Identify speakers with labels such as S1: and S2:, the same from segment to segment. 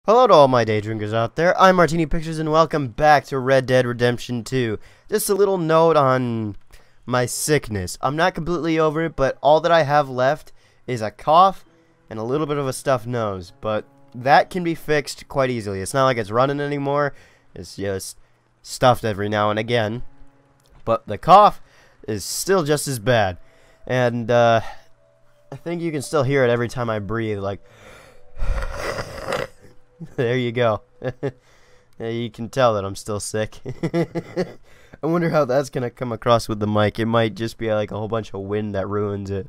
S1: Hello to all my day drinkers out there. I'm MartiniPictures and welcome back to Red Dead Redemption 2. Just a little note on my sickness. I'm not completely over it, but all that I have left is a cough and a little bit of a stuffed nose. But that can be fixed quite easily. It's not like it's running anymore. It's just stuffed every now and again. But the cough is still just as bad. And I think you can still hear it every time I breathe, like... There you go. Yeah, you can tell that I'm still sick. I wonder how that's gonna come across with the mic. It might just be like a whole bunch of wind that ruins it.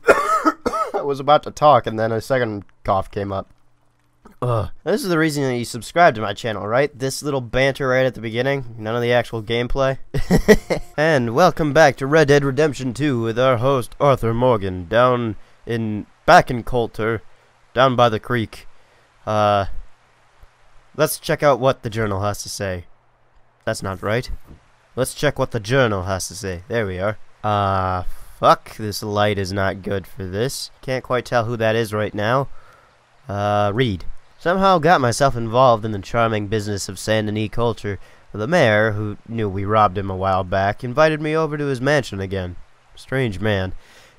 S1: I was about to talk and then a second cough came up. This is the reason that you subscribe to my channel, right? This little banter right at the beginning, none of the actual gameplay. And welcome back to Red Dead Redemption 2 with our host Arthur Morgan back in Coulter, down by the creek. Let's check out what the journal has to say. That's not right. Let's check what the journal has to say. There we are. Fuck, this light is not good for this. Can't quite tell who that is right now. Read. Somehow got myself involved in the charming business of Saint Denis culture. The mayor, who knew we robbed him a while back, invited me over to his mansion again. Strange man.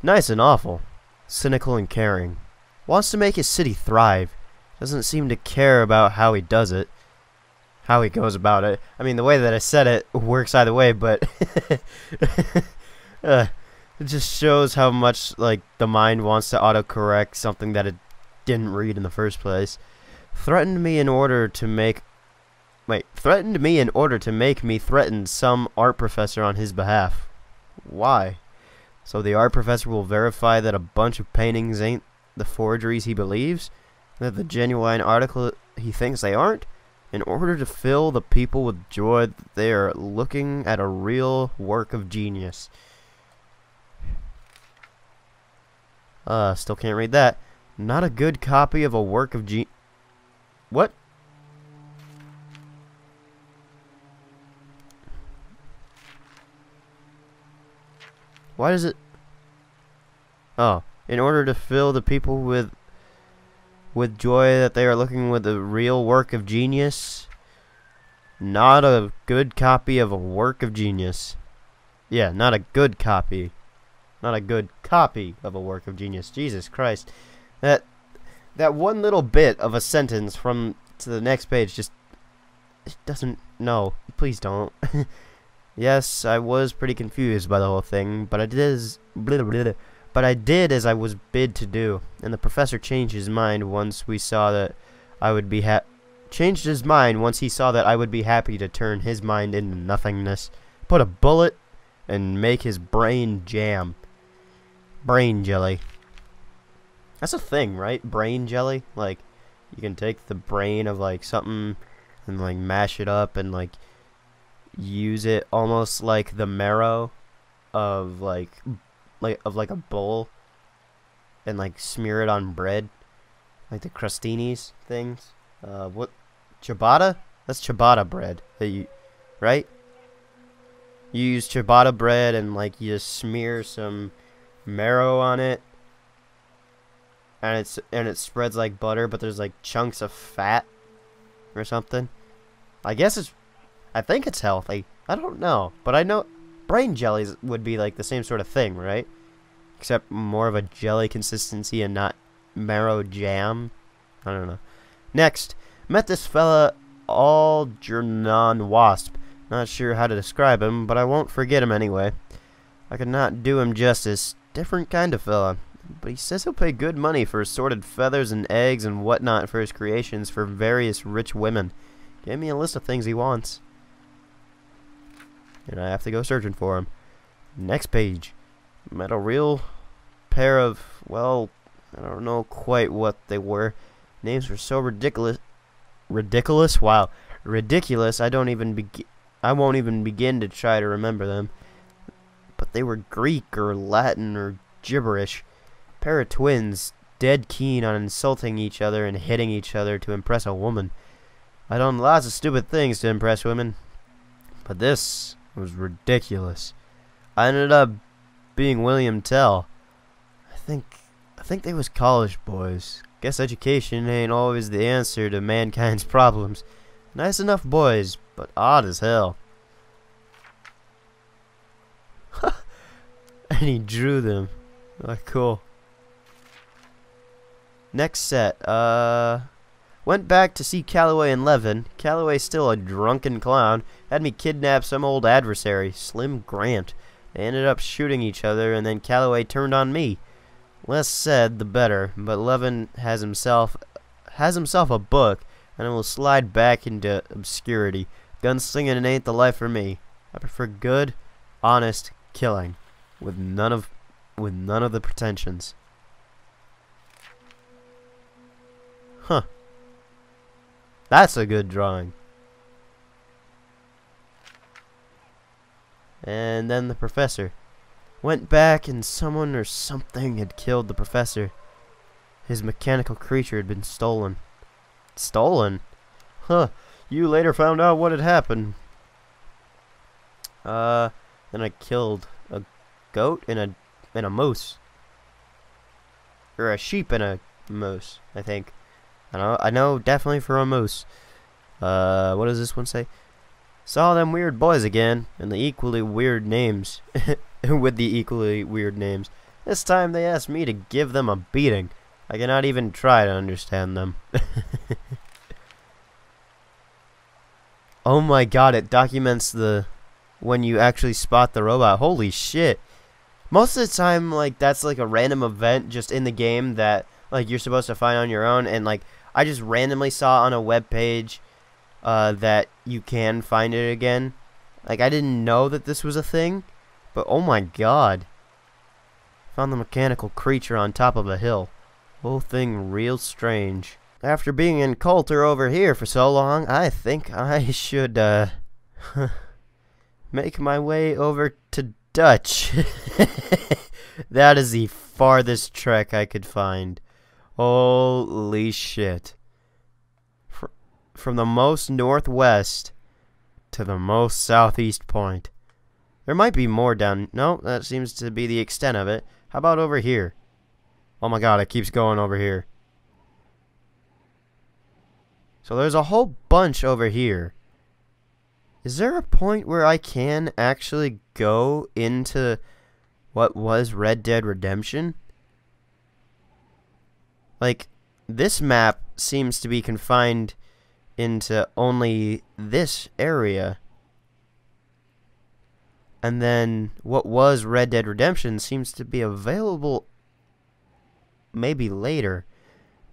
S1: Nice and awful. Cynical and caring. Wants to make his city thrive. Doesn't seem to care about how he does it. How he goes about it. I mean, the way that I said it works either way, but... it just shows how much, like, the mind wants to autocorrect something that it didn't read in the first place. Threatened me in order to make me threaten some art professor on his behalf. Why? So the art professor will verify that a bunch of paintings ain't the forgeries he believes? That the genuine article he thinks they aren't? In order to fill the people with joy that they are looking at a real work of genius. Still can't read that. Not a good copy of a work of What? Why does it... Oh, in order to fill the people with joy that they are looking with a real work of genius. Not a good copy of a work of genius. Yeah, not a good copy. Not a good copy of a work of genius. Jesus Christ. That one little bit of a sentence from to the next page just... It doesn't... No, please don't. Yes, I was pretty confused by the whole thing, but I did as I was bid to do, and the professor changed his mind once we saw that I would be changed his mind once he saw that I would be happy to turn his mind into nothingness, put a bullet, and make his brain jam. Brain jelly. That's a thing, right? Brain jelly? Like, you can take the brain of, like, something and, like, mash it up and, like, use it almost like the marrow of, like a bull and, like, smear it on bread. Like the crostinis things. What? Ciabatta? That's ciabatta bread. That you... Right? You use ciabatta bread and, like, you just smear some marrow on it. And it spreads like butter, but there's like chunks of fat or something. I think it's healthy. I don't know, but I know brain jellies would be like the same sort of thing, right? Except more of a jelly consistency and not marrow jam. I don't know. Next, met this fella Algernon Wasp. Not sure how to describe him, but I won't forget him anyway. I could not do him justice. Different kind of fella. But he says he'll pay good money for assorted feathers and eggs and whatnot for his creations for various rich women. Gave me a list of things he wants. And I have to go searching for him. Next page. Met a real pair of, well, I don't know quite what they were. Names were so ridiculous. Ridiculous? Wow. Ridiculous. I won't even begin to try to remember them. But they were Greek or Latin or gibberish. Pair of twins, dead keen on insulting each other and hitting each other to impress a woman. I done lots of stupid things to impress women, but this was ridiculous. I ended up being William Tell. I think they was college boys. Guess education ain't always the answer to mankind's problems. Nice enough boys, but odd as hell. And he drew them. Oh, cool. Next set. Went back to see Calloway and Levin. Calloway, still a drunken clown, had me kidnap some old adversary, Slim Grant. They ended up shooting each other, and then Calloway turned on me. Less said, the better, but Levin has himself a book, and will slide back into obscurity. Gunslinging ain't the life for me. I prefer good, honest killing, with none of the pretensions. Huh. That's a good drawing. And then the professor. Went back and someone or something had killed the professor. His mechanical creature had been stolen. Stolen? Huh. You later found out what had happened. Then I killed a goat and a moose. Or a sheep and a moose, I think. I know definitely for a moose. What does this one say? Saw them weird boys again, and the equally weird names. With the equally weird names. This time they asked me to give them a beating. I cannot even try to understand them. Oh my god, it documents when you actually spot the robot. Holy shit. Most of the time, like, that's like a random event just in the game that, like, you're supposed to find on your own, and, like, I just randomly saw on a web page that you can find it again. Like, I didn't know that this was a thing, but oh my god. Found the mechanical creature on top of a hill. Whole thing real strange. After being in Coulter over here for so long, I think I should, make my way over to Dutch. That is the farthest trek I could find. Holy shit. From the most northwest to the most southeast point. There might be more down... No, that seems to be the extent of it. How about over here? Oh my god, it keeps going over here. So there's a whole bunch over here. Is there a point where I can actually go into what was Red Dead Redemption? Like, this map seems to be confined into only this area. And then what was Red Dead Redemption seems to be available maybe later.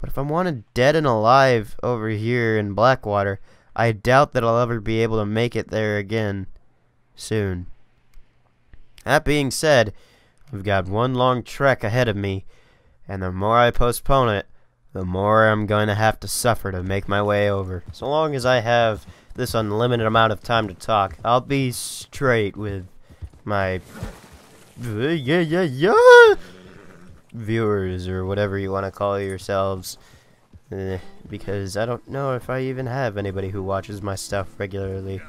S1: But if I'm wanted dead and alive over here in Blackwater, I doubt that I'll ever be able to make it there again soon. That being said, I've got one long trek ahead of me, and the more I postpone it, the more I'm going to have to suffer to make my way over. So long as I have this unlimited amount of time to talk, I'll be straight with my viewers, or whatever you want to call yourselves, because I don't know if I even have anybody who watches my stuff regularly.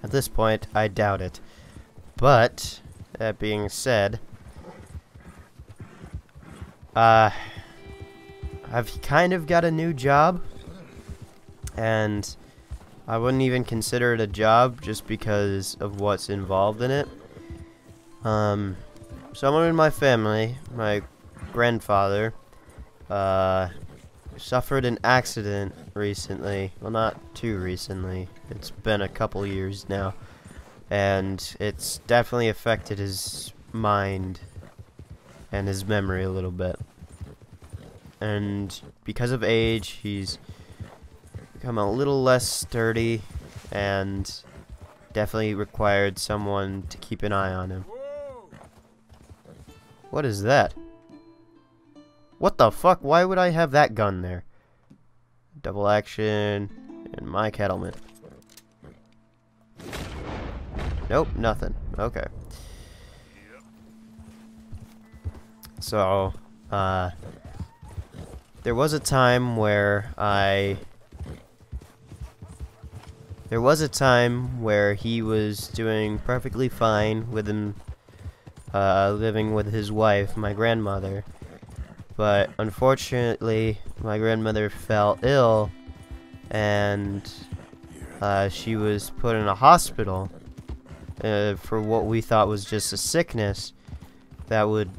S1: At this point, I doubt it. But that being said, I've kind of got a new job, and I wouldn't even consider it a job just because of what's involved in it. Someone in my family, my grandfather, suffered an accident recently. Well, not too recently. It's been a couple years now. And it's definitely affected his mind and his memory a little bit. And because of age, he's become a little less sturdy and definitely required someone to keep an eye on him. What is that? What the fuck? Why would I have that gun there? Double action and my Kettleman. Nope, nothing. Okay. So, there was a time where he was doing perfectly fine with living with his wife, my grandmother. But unfortunately, my grandmother fell ill, and she was put in a hospital for what we thought was just a sickness that would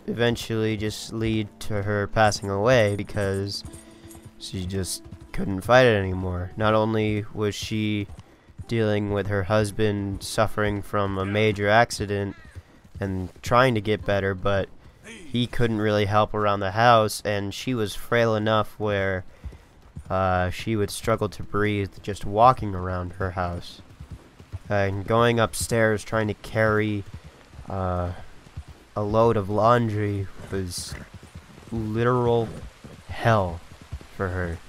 S1: eventually just lead to her passing away because she just couldn't fight it anymore. Not only was she dealing with her husband suffering from a major accident and trying to get better, but he couldn't really help around the house, and she was frail enough where she would struggle to breathe just walking around her house. And going upstairs trying to carry a load of laundry was literal hell for her.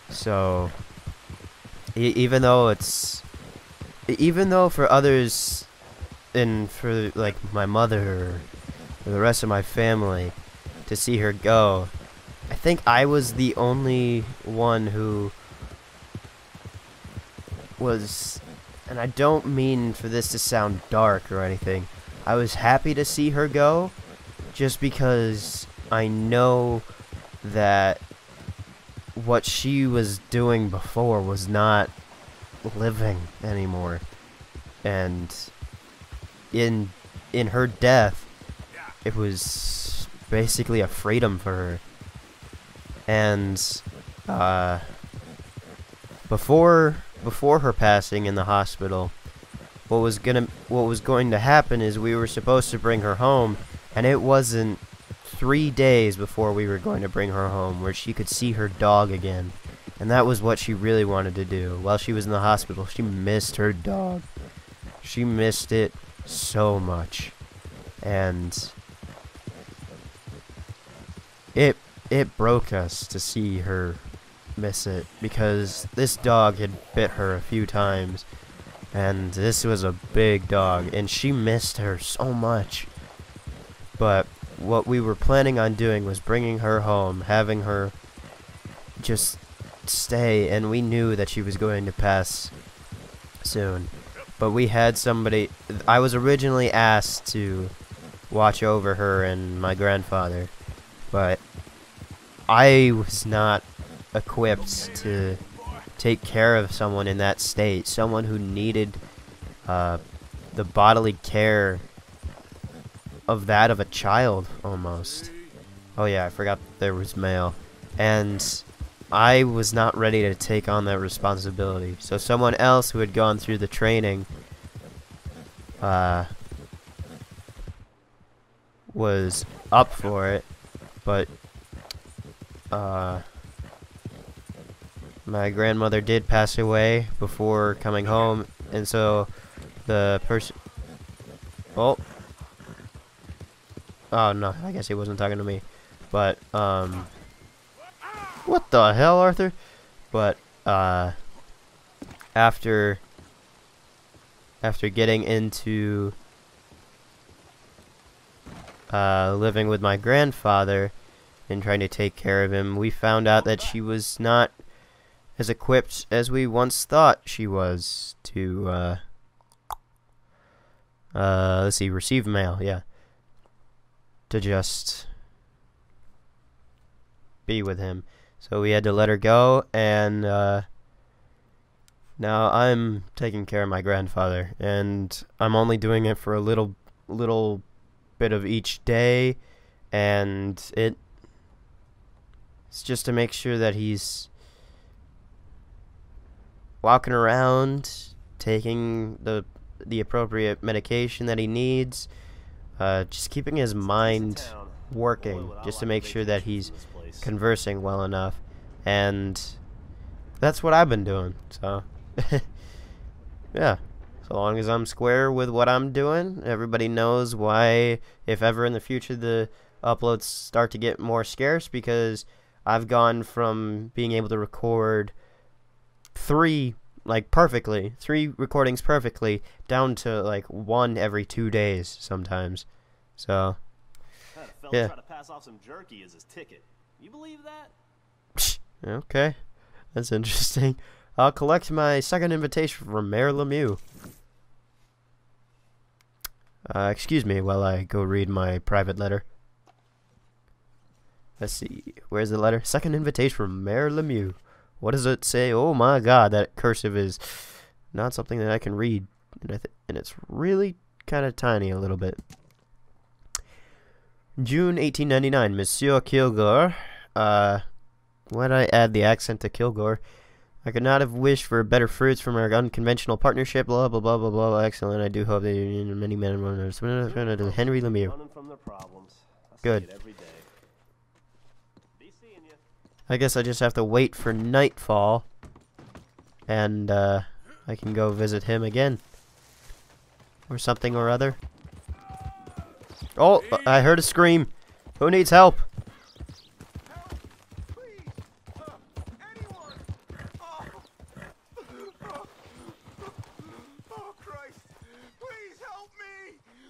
S1: So even though for others and for like my mother or the rest of my family to see her go, I think I was the only one who was, and I don't mean for this to sound dark or anything, I was happy to see her go just because I know that what she was doing before was not living anymore, and in her death it was basically a freedom for her. And before her passing in the hospital, what was going to happen is we were supposed to bring her home, and it wasn't 3 days before we were going to bring her home where she could see her dog again. And that was what she really wanted to do. While she was in the hospital, she missed her dog. She missed it so much. And it broke us to see her miss it, because this dog had bit her a few times, and this was a big dog, and she missed her so much. But what we were planning on doing was bringing her home, having her just stay, and we knew that she was going to pass soon. But we had somebody, I was originally asked to watch over her and my grandfather, but I was not equipped to take care of someone in that state, someone who needed the bodily care of that of a child almost. Oh yeah, I forgot there was mail, and I was not ready to take on that responsibility. So someone else who had gone through the training was up for it, but my grandmother did pass away before coming home, and so the person... Oh no, I guess he wasn't talking to me. But, what the hell, Arthur? But, after getting into living with my grandfather and trying to take care of him, we found out that she was not as equipped as we once thought she was to, let's see, receive mail, yeah. To just be with him. So we had to let her go, and now I'm taking care of my grandfather, and I'm only doing it for a little bit of each day, and it's just to make sure that he's walking around, taking the appropriate medication that he needs, just keeping his mind working, just to make sure that he's conversing well enough. And that's what I've been doing. So yeah, so long as I'm square with what I'm doing, everybody knows why, if ever in the future the uploads start to get more scarce, because I've gone from being able to record three recordings perfectly down to like 1 every 2 days sometimes. So yeah.
S2: Try to pass off some jerky as his ticket. You believe that?
S1: Okay, that's interesting. I'll collect my second invitation from Mayor Lemieux. Excuse me while I go read my private letter. Let's see. Where's the letter? Second invitation from Mayor Lemieux. What does it say? Oh my god, that cursive is not something that I can read. And it's really kind of tiny a little bit. June 1899. Monsieur Kilgore. Why'd I add the accent to Kilgore? I could not have wished for better fruits from our unconventional partnership. Blah, blah, blah, blah, blah. Excellent. I do hope that many men and women are Henry Lemieux. Good. I guess I just have to wait for nightfall. And, I can go visit him again. Or something or other. Oh, I heard a scream. Who needs help?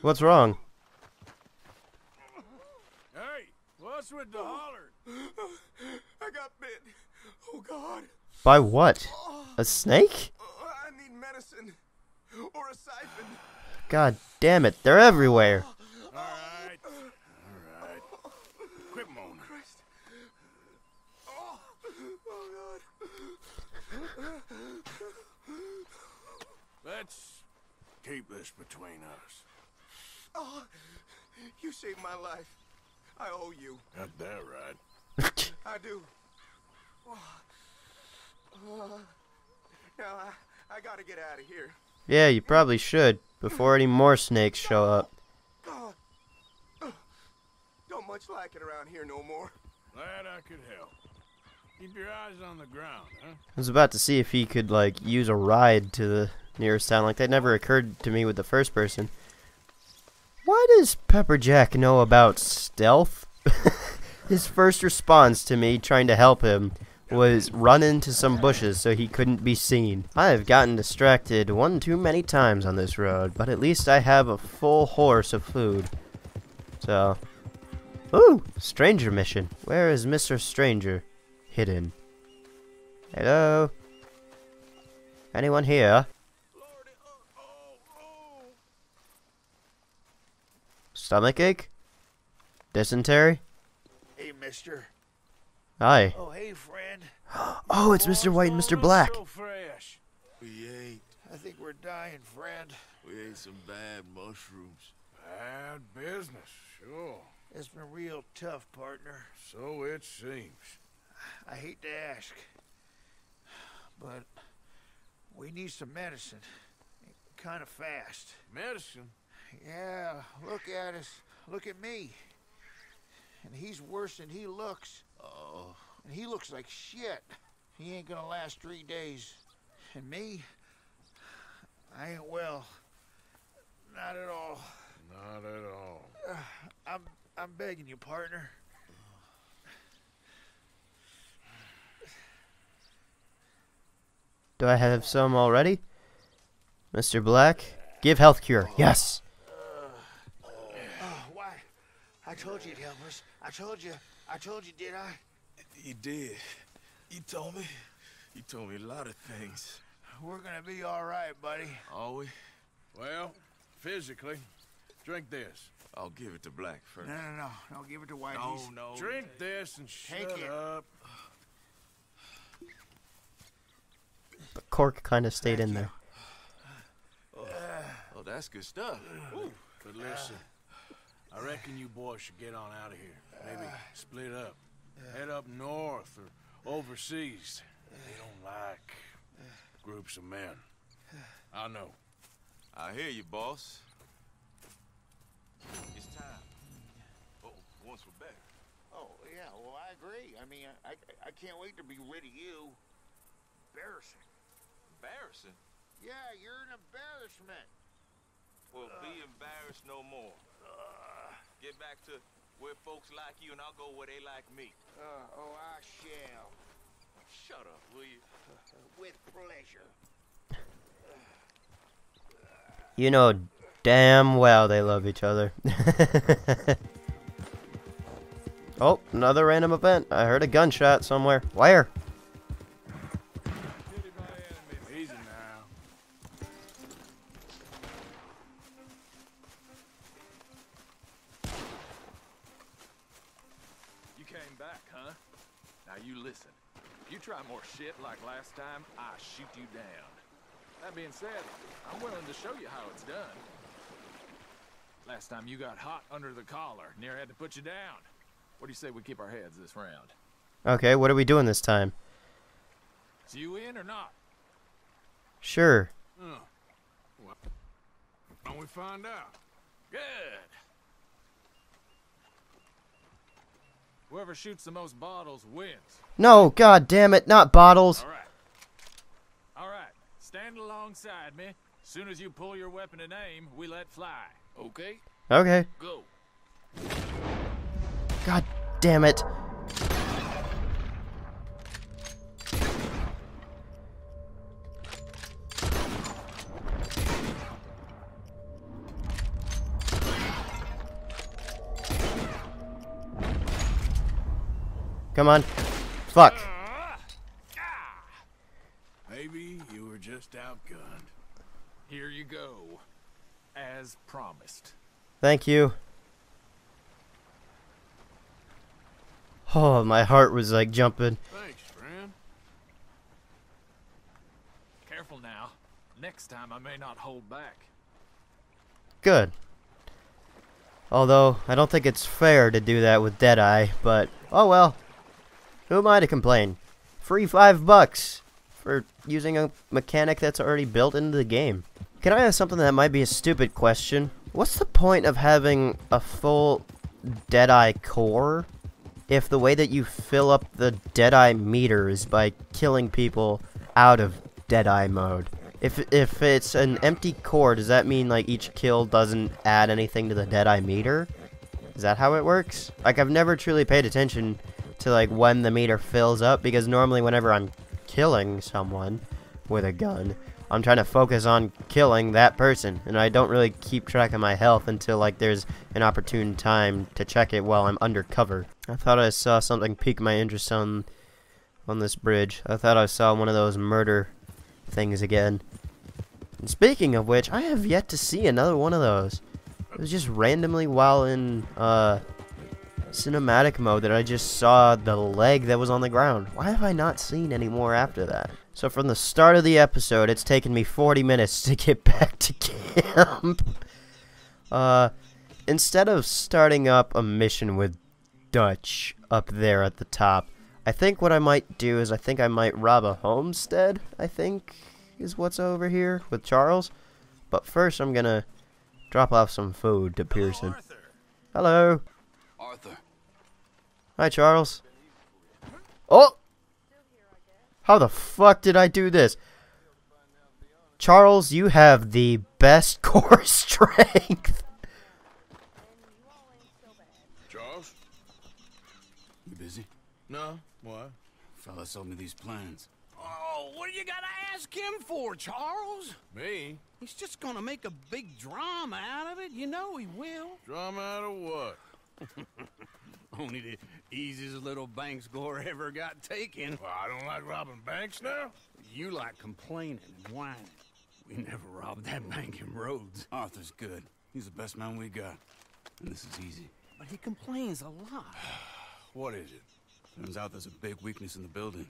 S1: What's wrong?
S3: Hey, what's with the holler?
S4: I got bit. Oh God.
S1: By what? A snake?
S4: I need medicine or a siphon.
S1: God damn it, they're everywhere.
S3: Alright. Alright. Quit moaning.
S4: Christ. Oh God.
S3: Let's keep this between us.
S4: Oh, you saved my life. I owe you.
S3: Got that right.
S4: I do. Now I gotta get out of here.
S1: Yeah, you probably should, before any more snakes show up.
S4: Don't much like it around here no more.
S3: Glad I could help. Keep your eyes on the ground, huh?
S1: I was about to see if he could, like, use a ride to the nearest town. Like, that never occurred to me with the first person. Why does Pepperjack know about stealth? His first response to me trying to help him was run into some bushes so he couldn't be seen. I have gotten distracted one too many times on this road, but at least I have a full horse of food. So, ooh, stranger mission. Where is Mr. Stranger hidden? Hello? Anyone here? Stomachache? Dysentery?
S5: Hey, mister.
S1: Hi.
S5: Oh, hey, friend.
S1: Oh, it's Mr. White and Mr. Black.
S3: So fresh.
S5: We ate. I think we're dying, friend. We ate some bad mushrooms.
S3: Bad business, sure.
S5: It's been real tough, partner.
S3: So it seems.
S5: I hate to ask, but we need some medicine. Kind of fast.
S3: Medicine?
S5: Yeah, look at us. Look at me. And he's worse than he looks. Oh. And he looks like shit. He ain't gonna last 3 days. And me, I ain't well. Not at all.
S3: Not at all.
S5: I'm begging you, partner.
S1: Do I have some already? Mr. Black? Give health cure. Yes.
S5: Why? I told you it'd help us. I told you, did I?
S4: You did. You told me. You told me a lot of things.
S5: We're gonna be all right, buddy.
S4: Are we?
S3: Well, physically, drink this.
S4: I'll give it to Black first.
S5: No. Don't give it to White.
S4: No.
S3: Drink this and
S5: Take
S3: shut
S5: it.
S3: up.
S1: The cork kind of stayed in there.
S4: Oh, that's good stuff. Ooh.
S3: But listen, I reckon you boys should get on out of here. Maybe split up. Head up north or overseas. They don't like groups of men. I know.
S4: I hear you, boss. It's time. Oh, once we're back.
S5: Oh, yeah, well, I agree. I mean, I can't wait to be rid of you. Embarrassing.
S4: Embarrassing?
S5: Yeah, you're an embarrassment.
S4: Well, be embarrassed no more. Get back to where folks like you, and I'll go where they like me.
S5: I shall.
S4: Shut up, will you?
S5: With pleasure.
S1: You know damn well they love each other. Oh, another random event. I heard a gunshot somewhere. Where?
S3: Easy now.
S6: came back, huh? Now you listen. If you try more shit like last time, I shoot you down. That being said, I'm willing to show you how it's done. Last time you got hot under the collar, near had to put you down. What do you say we keep our heads this round?
S1: Okay, what are we doing this time?
S6: Is you in or not?
S1: Sure.
S3: Well, why don't we find out?
S6: Good. Whoever shoots the most bottles wins.
S1: No, god damn it, not bottles.
S6: All right. All right. Stand alongside me. As soon as you pull your weapon and aim, we let fly. Okay?
S1: Okay.
S6: Go.
S1: God damn it. Come on. Fuck.
S3: Maybe you were just outgunned.
S6: Here you go. As promised.
S1: Thank you. Oh, my heart was like jumping.
S3: Thanks, friend.
S6: Careful now. Next time I may not hold back.
S1: Good. Although, I don't think it's fair to do that with Deadeye, but oh well. Who am I to complain? Free $5 for using a mechanic that's already built into the game. Can I ask something that might be a stupid question? What's the point of having a full Deadeye core if the way that you fill up the Deadeye meter is by killing people out of Deadeye mode? If it's an empty core, does that mean like each kill doesn't add anything to the Deadeye meter? Is that how it works? Like, I've never truly paid attention to like when the meter fills up, because normally whenever I'm killing someone with a gun, I'm trying to focus on killing that person, and I don't really keep track of my health until like there's an opportune time to check it while I'm undercover. I thought I saw something pique my interest on this bridge. I thought I saw one of those murder things again. And speaking of which, I have yet to see another one of those. It was just randomly while in cinematic mode that I just saw the leg that was on the ground. Why have I not seen any more after that? So from the start of the episode, it's taken me 40 minutes to get back to camp. Instead of starting up a mission with Dutch up there at the top, I think what I might do is I think I might rob a homestead, I think is what's over here with Charles. But first I'm gonna drop off some food to Pearson. Hello.
S7: Arthur.
S1: Hi, Charles. Oh! How the fuck did I do this? Charles, you have the best core strength.
S3: Charles?
S7: You busy?
S3: No. What?
S7: Fella sold me these plans.
S8: Oh, what do you gotta ask him for, Charles?
S3: Me?
S8: He's just gonna make a big drama out of it. You know he will.
S3: Drama out of what?
S8: Only the easiest little bank score ever got taken.
S3: Well, I don't like robbing banks now.
S8: You like complaining and whining. We never robbed that bank in Rhodes.
S7: Arthur's good. He's the best man we got. And this is easy.
S8: But he complains a lot.
S3: What is it?
S7: Turns out there's a big weakness in the building.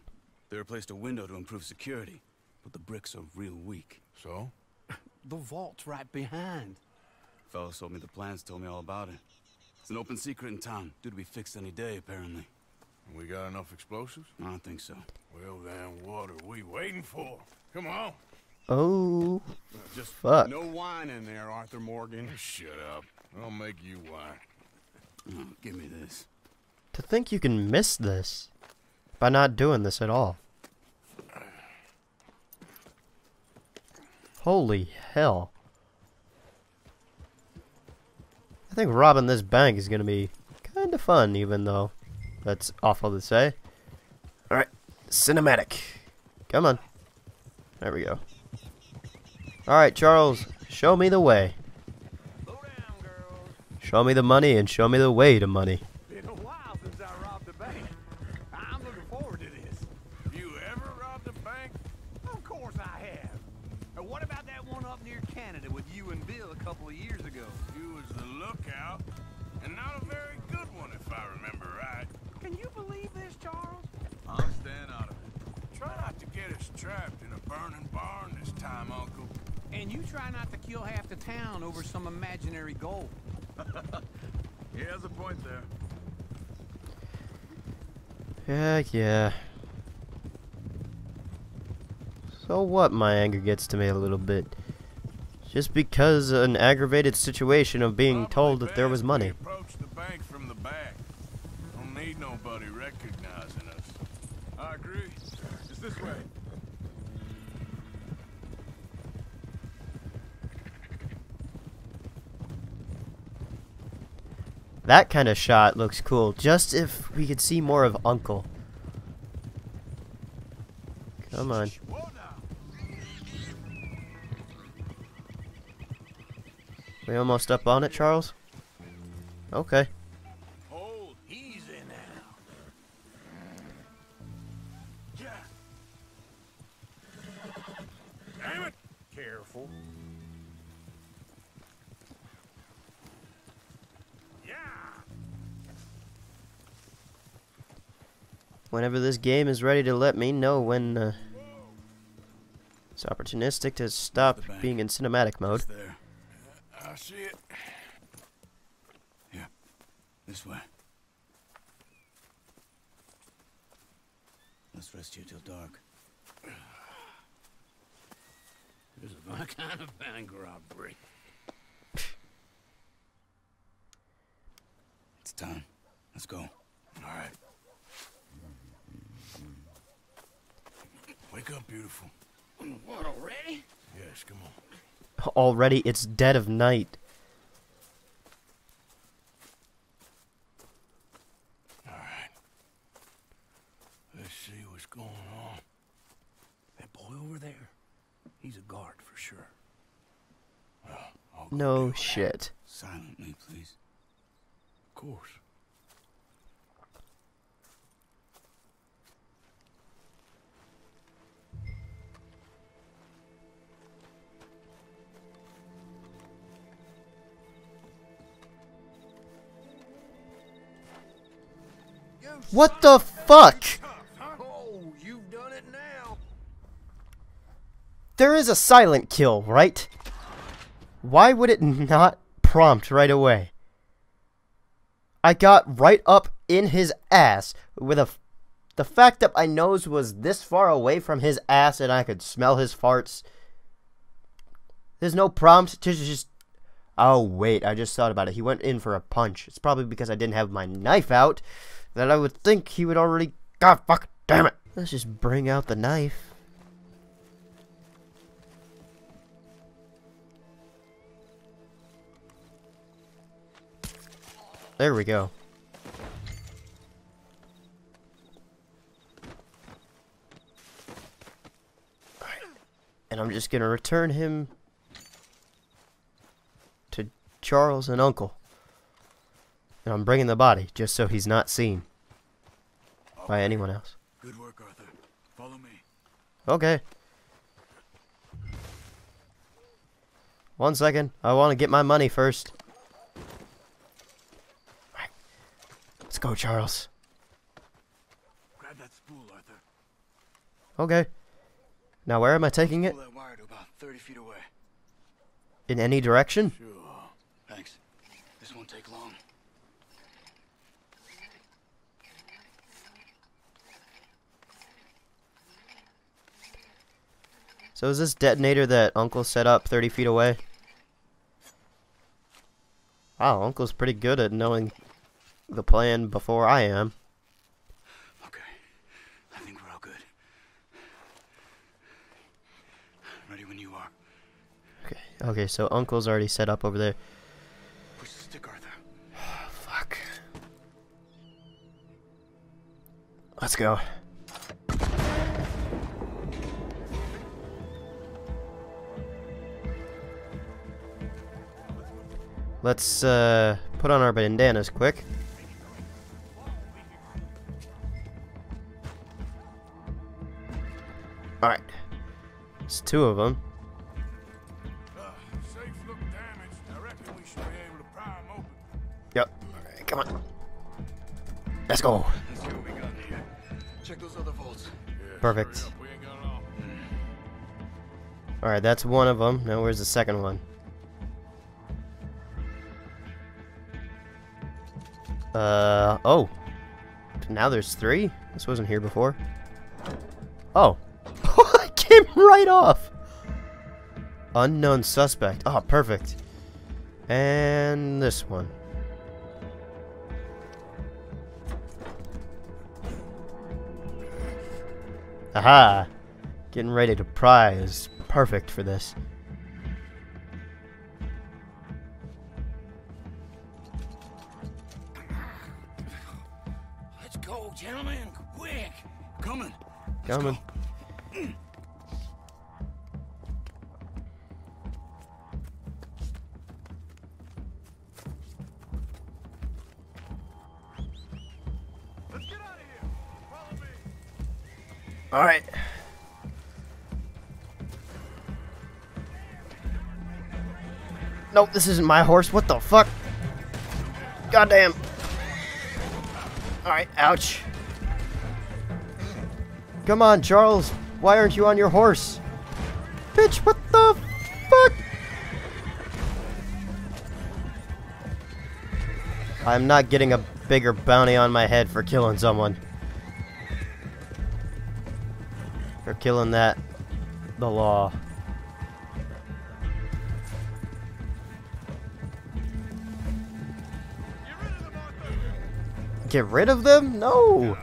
S7: They replaced a window to improve security, but the bricks are real weak.
S3: So?
S8: The vault's right behind.
S7: Fella sold me the plans, told me all about it. It's an open secret in town, due to be fixed any day, apparently.
S3: We got enough explosives?
S7: I don't think so.
S3: Well, then what are we waiting for? Come on.
S1: Oh,
S8: Just
S1: fuck.
S8: no wine in there, Arthur Morgan.
S3: Shut up. I'll make you whine.
S7: Oh, give me this.
S1: To think you can miss this by not doing this at all. Holy hell. I think robbing this bank is gonna be kinda fun, even though that's awful to say. Alright, cinematic. Come on. There we go. Alright, Charles, show me the way.
S6: Slow down, girls.
S1: Show me the money and show me the way to money.
S8: Been a while since I robbed a bank. I'm looking forward to this.
S3: You ever robbed a bank?
S8: Of course I have. And what about that one up near Canada with you and Bill a couple of years ago?
S3: You was the lookout, and not a very good one if I remember right.
S8: Can And you try not to kill half the town over some imaginary goal.
S6: He has a point there.
S1: Yeah. So what? My anger gets to me a little bit. Just because an aggravated situation of being told that there was money.
S3: Approach the bank from the back. Don't need nobody recognizing us.
S6: I agree. It's this way.
S1: That kind of shot looks cool. Just if we could see more of Uncle. Come on. We almost up on it, Charles? Okay.
S3: Hold easy now. Damn it! Careful. Yeah.
S1: Whenever this game is ready to let me know when it's opportunistic to stop being in cinematic mode.
S7: It's there.
S3: I see it.
S7: Yeah, this way. Let's rest here till dark.
S3: This is my kind of bank robbery.
S7: It's time. Let's go.
S3: All right. Wake up, beautiful.
S5: What, already?
S3: Yes, come on.
S1: Already, it's dead of night.
S3: All right. Let's see what's going on. That boy over there, he's a guard for sure. Well, I'll go
S1: No
S3: deal with that.
S1: shit.
S7: Silently, please.
S3: Of course.
S1: What the fuck?
S5: Oh, you've done it now.
S1: There is a silent kill, right? Why would it not prompt right away? I got right up in his ass with the fact that my nose was this far away from his ass and I could smell his farts. There's no prompt to just... Oh, wait, I just thought about it. He went in for a punch. It's probably because I didn't have my knife out that I would think he would already... God, fuck, damn it. Let's just bring out the knife. There we go. Alright. And I'm just gonna return him to Charles and Uncle. And I'm bringing the body just so he's not seen by anyone else.
S7: Good work, Arthur. Follow me.
S1: Okay. 1 second. I want to get my money first. Right. Let's go, Charles.
S7: Grab that spool, Arthur.
S1: Okay. Now, where am I taking it?
S7: Pull that wire to about 30 feet away.
S1: In any direction?
S3: Sure.
S7: Thanks. This won't take long.
S1: So is this detonator that Uncle set up 30 feet away? Wow, Uncle's pretty good at knowing the plan before I am.
S7: Okay. I think we're all good. Ready when you are.
S1: Okay, so Uncle's already set up over there.
S7: Push the stick, Arthur.
S1: Fuck. Let's go. Let's put on our bandanas quick. Alright. It's 2 of them.
S3: Safes look damaged. I reckon we should be able to pry them open.
S1: Yep. Alright, come on. Let's go.
S7: Let's see what we got here. Check those other vaults.
S1: Perfect.
S3: Hurry up, we ain't got long.
S1: Alright, that's one of them. Now where's the second one? Oh. Now there's 3? This wasn't here before. Oh. I came right off! Unknown suspect. Oh, perfect. And this one. Aha! Getting ready to pry is perfect for this.
S7: Let's go, gentlemen, quick. Coming.
S1: Coming.
S3: Let's get out of here. Follow me.
S1: Alright. Nope, this isn't my horse. What the fuck? Goddamn. Alright, ouch. Come on, Charles. Why aren't you on your horse? Bitch, what the fuck? I'm not getting a bigger bounty on my head for killing someone. For killing the law. Get rid of them? No!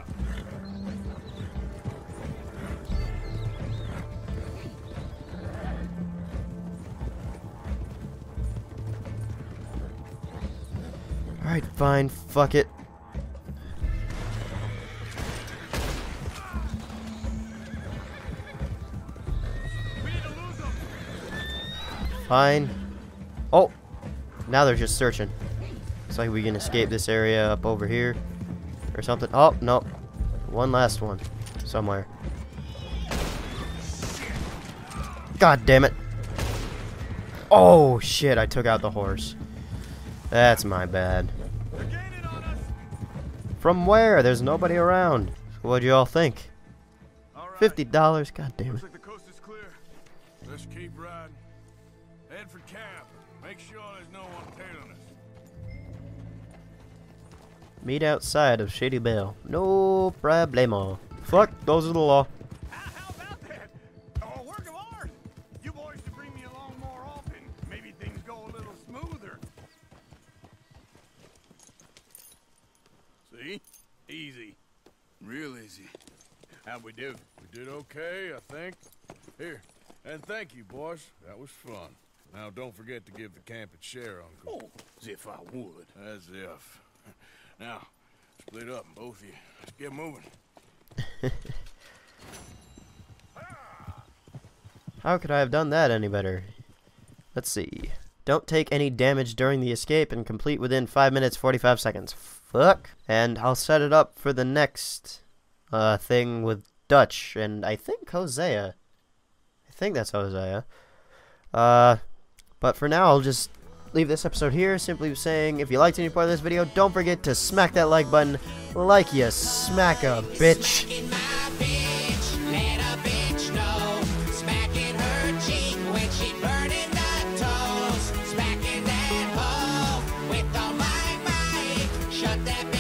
S1: Alright, fine. Fuck it. Fine. Oh! Now they're just searching. Looks like we can escape this area up over here. Or something. Oh, no. One last one. Somewhere. God damn it. Oh, shit. I took out the horse. That's my bad. From where? There's nobody around. What'd you all think? $50. God damn it.
S3: Looks like the coast is clear. Let's keep riding. Head for camp. Make sure there's no one tailing us.
S1: Meet outside of Shady Belle. No problemo. Fuck, those are the law.
S8: How about that? A work of art. You boys should bring me along more often. Maybe things go a little smoother.
S3: See? Easy.
S7: Real easy.
S3: How'd we do? We did okay, I think. Here, and thank you, boys. That was fun. Now, don't forget to give the camp its share, Uncle.
S7: Oh, as if I would.
S3: As if. Now, split up, both of you. Let's get moving.
S1: How could I have done that any better? Let's see. Don't take any damage during the escape and complete within 5 minutes 45 seconds. Fuck. And I'll set it up for the next thing with Dutch and I think Hosea. I think that's Hosea. But for now, I'll just leave this episode here, simply saying if you liked any part of this video, don't forget to smack that like button like you smack a bitch.
S9: Shut that